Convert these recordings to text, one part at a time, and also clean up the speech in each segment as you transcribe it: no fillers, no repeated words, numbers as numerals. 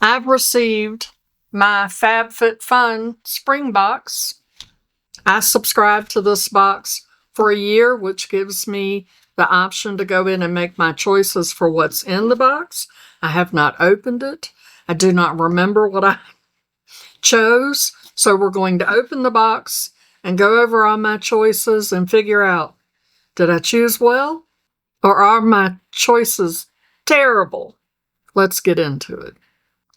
I've received my FabFitFun Spring Box. I subscribed to this box for a year, which gives me the option to go in and make my choices for what's in the box. I have not opened it. I do not remember what I chose. So we're going to open the box and go over all my choices and figure out, did I choose well? Or are my choices terrible? Let's get into it.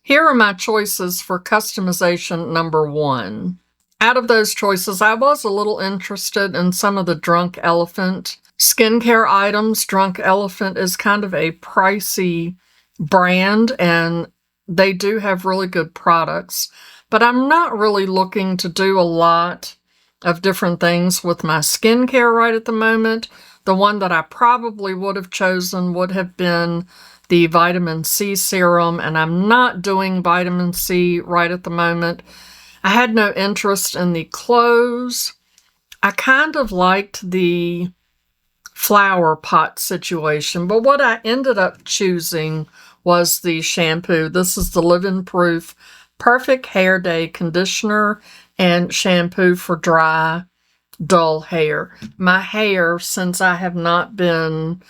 Here are my choices for customization number 1. Out of those choices, I was a little interested in some of the Drunk Elephant skincare items. Drunk Elephant is kind of a pricey brand, and they do have really good products. But I'm not really looking to do a lot of different things with my skincare right at the moment. The one that I probably would have chosen would have been the vitamin C serum, and I'm not doing vitamin C right at the moment. I had no interest in the clothes. I kind of liked the flower pot situation, but what I ended up choosing was the shampoo. This is the Live-In Proof Perfect Hair Day Conditioner and Shampoo for Dry, Dull Hair. My hair, since I have not been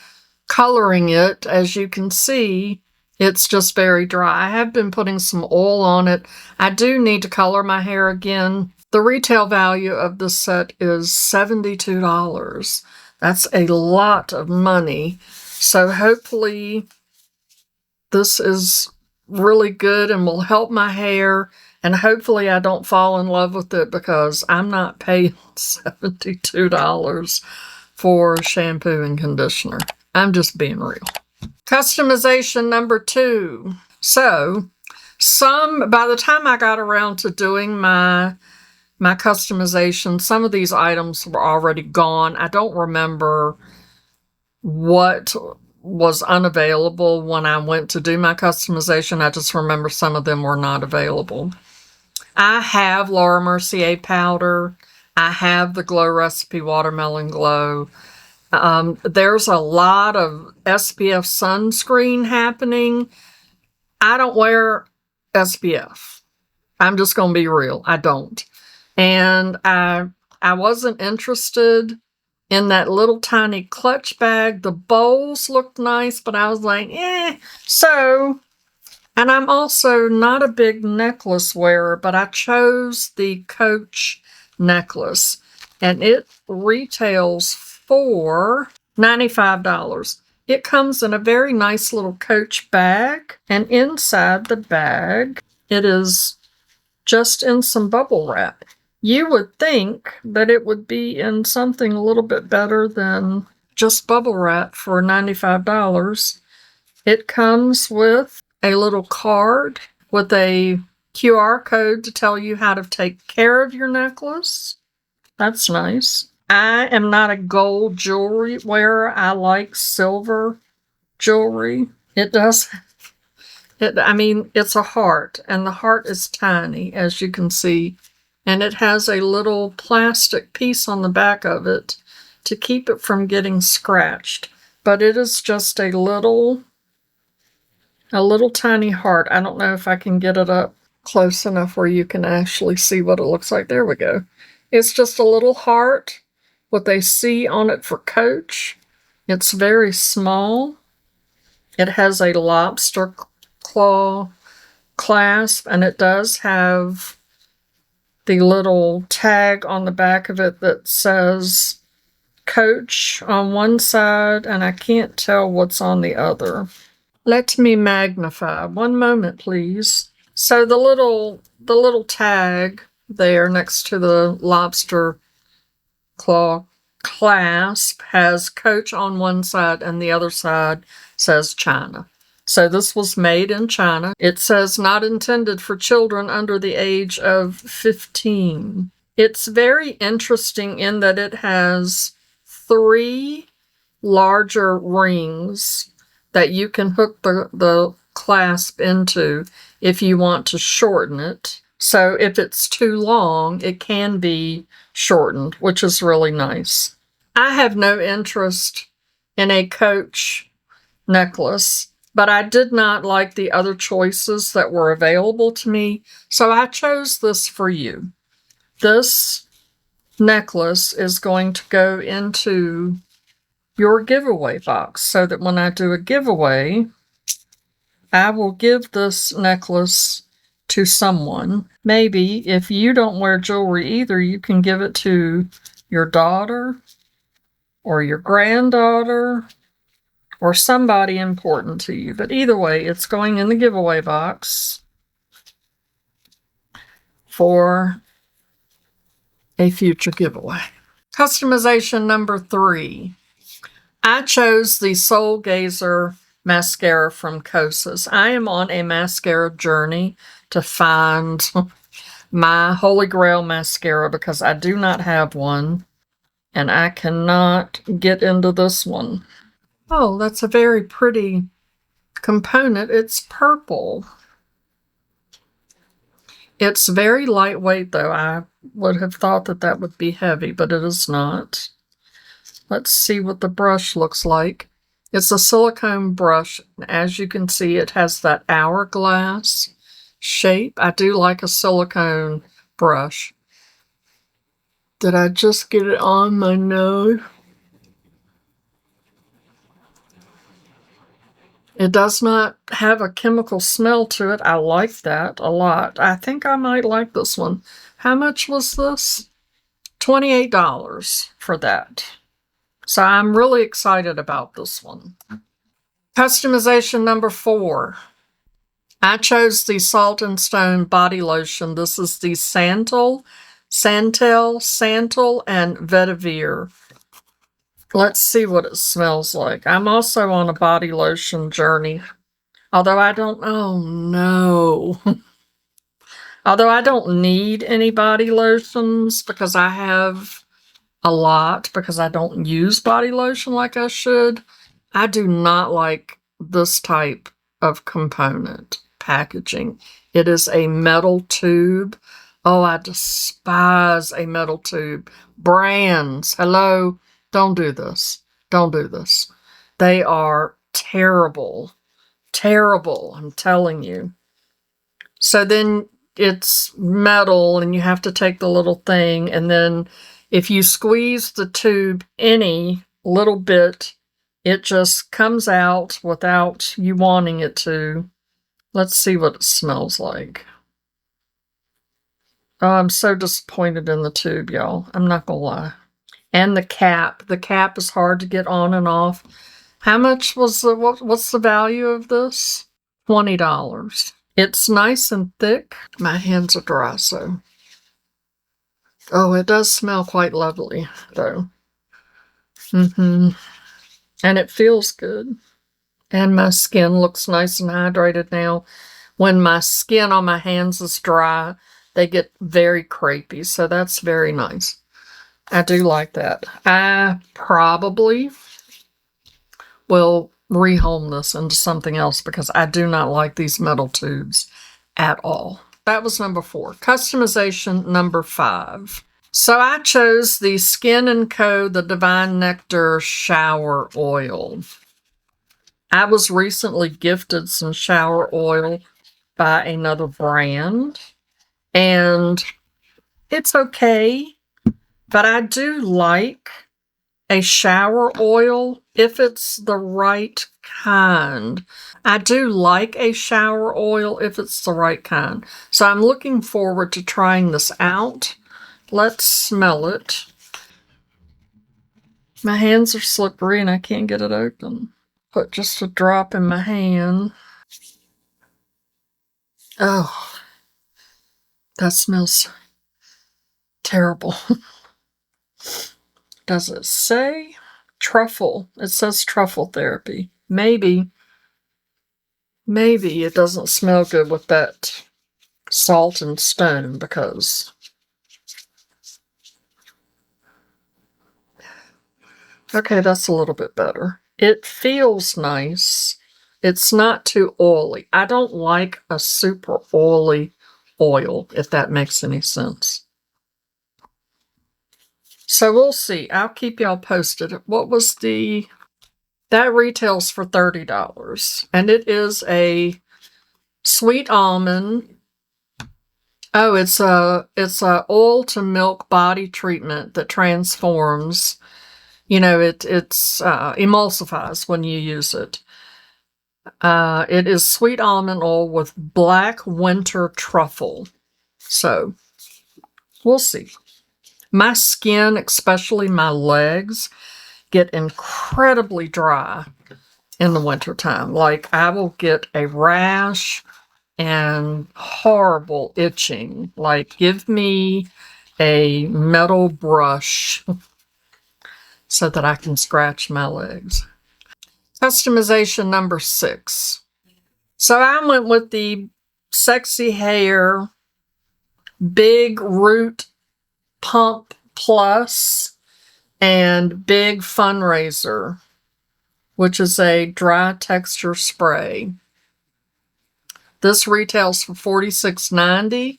coloring it, as you can see, it's just very dry. I have been putting some oil on it. I do need to color my hair again. The retail value of this set is $72. That's a lot of money. So hopefully this is really good and will help my hair. And hopefully I don't fall in love with it, because I'm not paying $72 for shampoo and conditioner. I'm just being real. Customization number 2. So, by the time I got around to doing my customization, some of these items were already gone. I don't remember what was unavailable when I went to do my customization. I just remember some of them were not available. I have Laura Mercier powder. I have the Glow Recipe Watermelon Glow. There's a lot of SPF sunscreen happening. I don't wear SPF. I'm just going to be real. I don't. And I wasn't interested in that little tiny clutch bag. The bowls looked nice, but I was like, So, and I'm also not a big necklace wearer, but I chose the Coach necklace, and it retails for $95. It comes in a very nice little Coach bag, and inside the bag, it is just in some bubble wrap. You would think that it would be in something a little bit better than just bubble wrap for $95. It comes with a little card with a QR code to tell you how to take care of your necklace. That's nice. I am not a gold jewelry wearer. I like silver jewelry. It does. It's a heart, and the heart is tiny, as you can see. And it has a little plastic piece on the back of it to keep it from getting scratched. But it is just a little tiny heart. I don't know if I can get it up close enough where you can actually see what it looks like. There we go. It's just a little heart with a C on it for Coach. It's very small. It has a lobster claw clasp, and it does have the little tag on the back of it that says Coach on one side, and I can't tell what's on the other. Let me magnify. One moment, please. So the little tag there next to the lobster claw clasp has Coach on one side, and the other side says China. So this was made in China. It says not intended for children under the age of 15. It's very interesting in that it has 3 larger rings that you can hook the clasp into if you want to shorten it. So if it's too long, it can be shortened, which is really nice. I have no interest in a Coach necklace. but I did not like the other choices that were available to me, so I chose this for you. This necklace is going to go into your giveaway box so that when I do a giveaway, I will give this necklace to someone. Maybe if you don't wear jewelry either, you can give it to your daughter or your granddaughter or somebody important to you. But either way, it's going in the giveaway box for a future giveaway. Customization number 3. I chose the Soulgazer mascara from Kosas. I am on a mascara journey to find my holy grail mascara because I do not have one and I cannot get into this one. Oh, that's a very pretty component. It's purple. It's very lightweight though. I would have thought that that would be heavy, but it is not. Let's see what the brush looks like. It's a silicone brush. As you can see, it has that hourglass shape. I do like a silicone brush. Did I just get it on my nose? It does not have a chemical smell to it. I like that a lot. I think I might like this one. How much was this? $28 for that. So I'm really excited about this one. Customization number 4. I chose the Salt and Stone body lotion. This is the Santal, and Vetiver. Let's see what it smells like. I'm also on a body lotion journey. Although I don't, oh no. Although I don't need any body lotions because I have a lot because I don't use body lotion like I should. I do not like this type of component packaging. It is a metal tube. Oh, I despise a metal tube. Brands, hello, don't do this. Don't do this. They are terrible. Terrible, I'm telling you. So then it's metal and you have to take the little thing, and then if you squeeze the tube any little bit, it just comes out without you wanting it to. Let's see what it smells like. Oh, I'm so disappointed in the tube, y'all. I'm not gonna lie. And the cap. The cap is hard to get on and off. How much was the, what's the value of this? $20. It's nice and thick. My hands are dry, so. Oh, it does smell quite lovely, though. And it feels good. And my skin looks nice and hydrated now. When my skin on my hands is dry, they get very crepey, so that's very nice. I do like that. I probably will rehome this into something else because I do not like these metal tubes at all. That was number 4. Customization number 5. So I chose the Skin & Co. The Divine Nectar Shower Oil. I was recently gifted some shower oil by another brand, and it's okay, but I do like a shower oil if it's the right kind. I do like a shower oil if it's the right kind. So I'm looking forward to trying this out. Let's smell it. My hands are slippery and I can't get it open. Put just a drop in my hand. Oh, that smells terrible. Does it say truffle? It says truffle therapy. Maybe it doesn't smell good with that Salt and Stone because... Okay, that's a little bit better. It feels nice. It's not too oily. I don't like a super oily oil, if that makes any sense. So we'll see. I'll keep y'all posted. What was the That retails for $30. And it is a sweet almond. Oh, it's a oil to milk body treatment that transforms. You know, it's emulsifies when you use it. It is sweet almond oil with black winter truffle. So, we'll see. My skin, especially my legs, get incredibly dry in the wintertime. Like, I will get a rash and horrible itching. Like, give me a metal brush so that I can scratch my legs. Customization number 6. So I went with the Sexy Hair Big Root Pump Plus and Big Fundraiser, which is a dry texture spray. This retails for $46.90.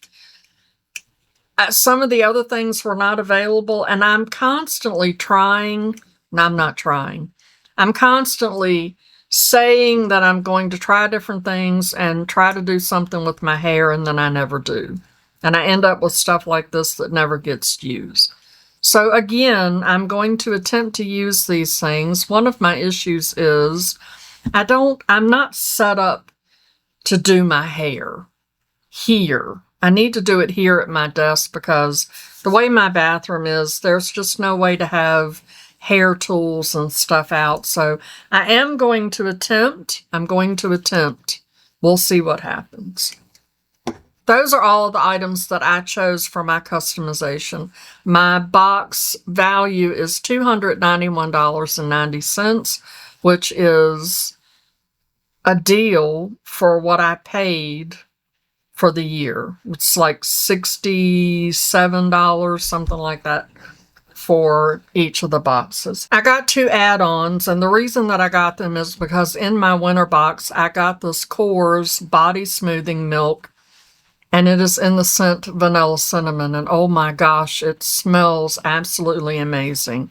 Some of the other things were not available, and I'm constantly trying. No, I'm not trying. I'm constantly saying that I'm going to try different things and try to do something with my hair, and then I never do. And I end up with stuff like this that never gets used. So again, I'm going to attempt to use these things. One of my issues is I'm not set up to do my hair here. I need to do it here at my desk because the way my bathroom is, there's just no way to have hair tools and stuff out. So I am going to attempt. I'm going to attempt. We'll see what happens. Those are all the items that I chose for my customization. My box value is $291.90, which is a deal for what I paid for the year. It's like $67, something like that, for each of the boxes. I got 2 add-ons, and the reason that I got them is because in my winter box, I got this Korres Body Smoothing Milk, and it is in the scent Vanilla Cinnamon, and oh my gosh, it smells absolutely amazing.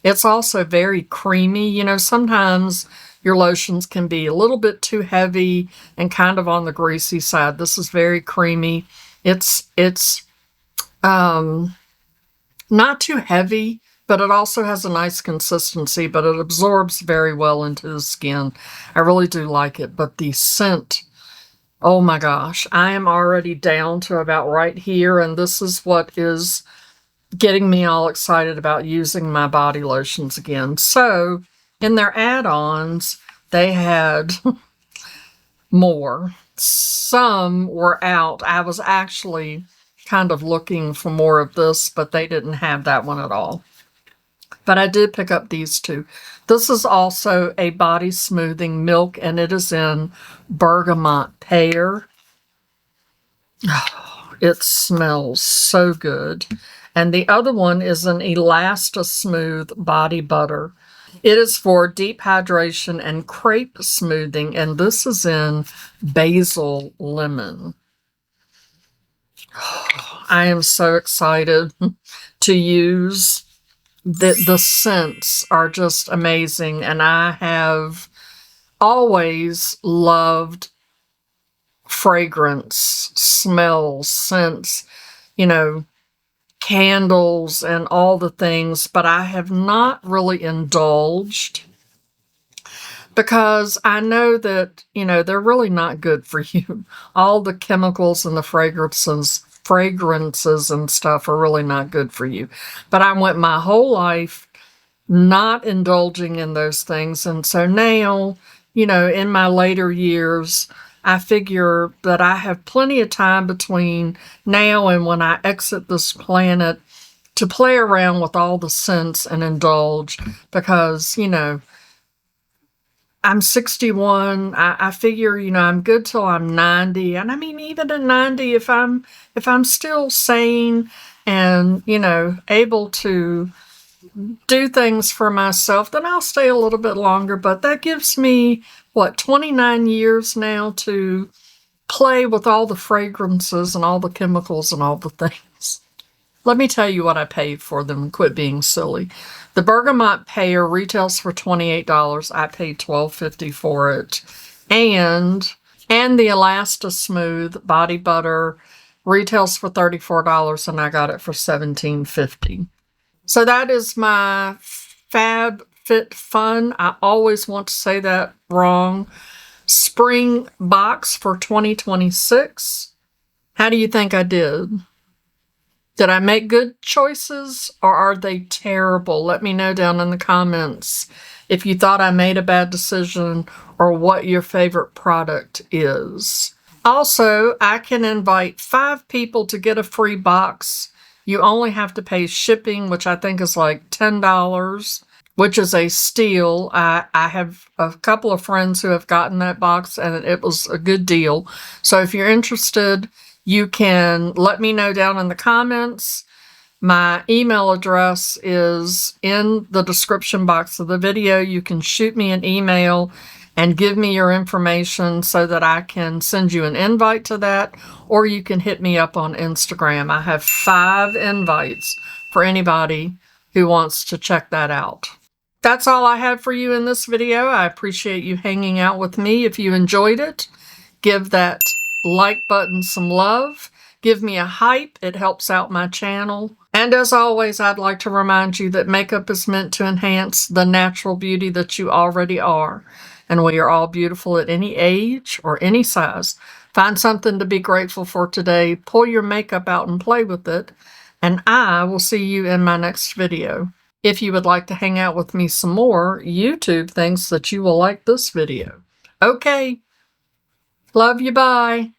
It's also very creamy. You know, sometimes your lotions can be a little bit too heavy and kind of on the greasy side. This is very creamy. It's not too heavy, but it also has a nice consistency, but it absorbs very well into the skin. I really do like it, but the scent, oh my gosh, I am already down to about right here, and this is what is getting me all excited about using my body lotions again. So, in their add-ons, they had more. Some were out. I was actually kind of looking for more of this, but they didn't have that one at all. But I did pick up these 2. This is also a body smoothing milk, and it is in Bergamot Pear. Oh, it smells so good. And the other one is an Elasti Smooth Body Butter. It is for deep hydration and crepe smoothing, and this is in Basil Lemon. I am so excited to use. The scents are just amazing, and I have always loved fragrance, smells, scents, you know, candles and all the things, but I have not really indulged because I know that, you know, they're really not good for you. All the chemicals and the fragrances and stuff are really not good for you. But I went my whole life not indulging in those things, and so now, you know, in my later years, I figure that I have plenty of time between now and when I exit this planet to play around with all the scents and indulge because, you know, I'm 61. I figure, you know, I'm good till I'm 90. And I mean, even at 90, if I'm still sane and, you know, able to do things for myself, then I'll stay a little bit longer. But that gives me, 29 years now to play with all the fragrances and all the chemicals and all the things. Let me tell you what I paid for them. Quit being silly. The Bergamot Pear retails for $28. I paid $12.50 for it. And the Elasti Smooth Body Butter retails for $34, and I got it for $17.50. So that is my FabFitFun. I always want to say that wrong. Spring box for 2026. How do you think I did? Did I make good choices, or are they terrible? Let me know down in the comments if you thought I made a bad decision or what your favorite product is. Also, I can invite 5 people to get a free box. You only have to pay shipping, which I think is like $10, which is a steal. I have a couple of friends who have gotten that box, and it was a good deal. So if you're interested, you can let me know down in the comments. My email address is in the description box of the video. You can shoot me an email and give me your information so that I can send you an invite to that, or you can hit me up on Instagram. I have 5 invites for anybody who wants to check that out. That's all I have for you in this video. I appreciate you hanging out with me. If you enjoyed it, give that like button some love. Give me a hype. It helps out my channel. And as always, I'd like to remind you that makeup is meant to enhance the natural beauty that you already are. And we are all beautiful at any age or any size. Find something to be grateful for today. Pull your makeup out and play with it. And I will see you in my next video. If you would like to hang out with me some more, YouTube thinks that you will like this video. Okay. Love you. Bye.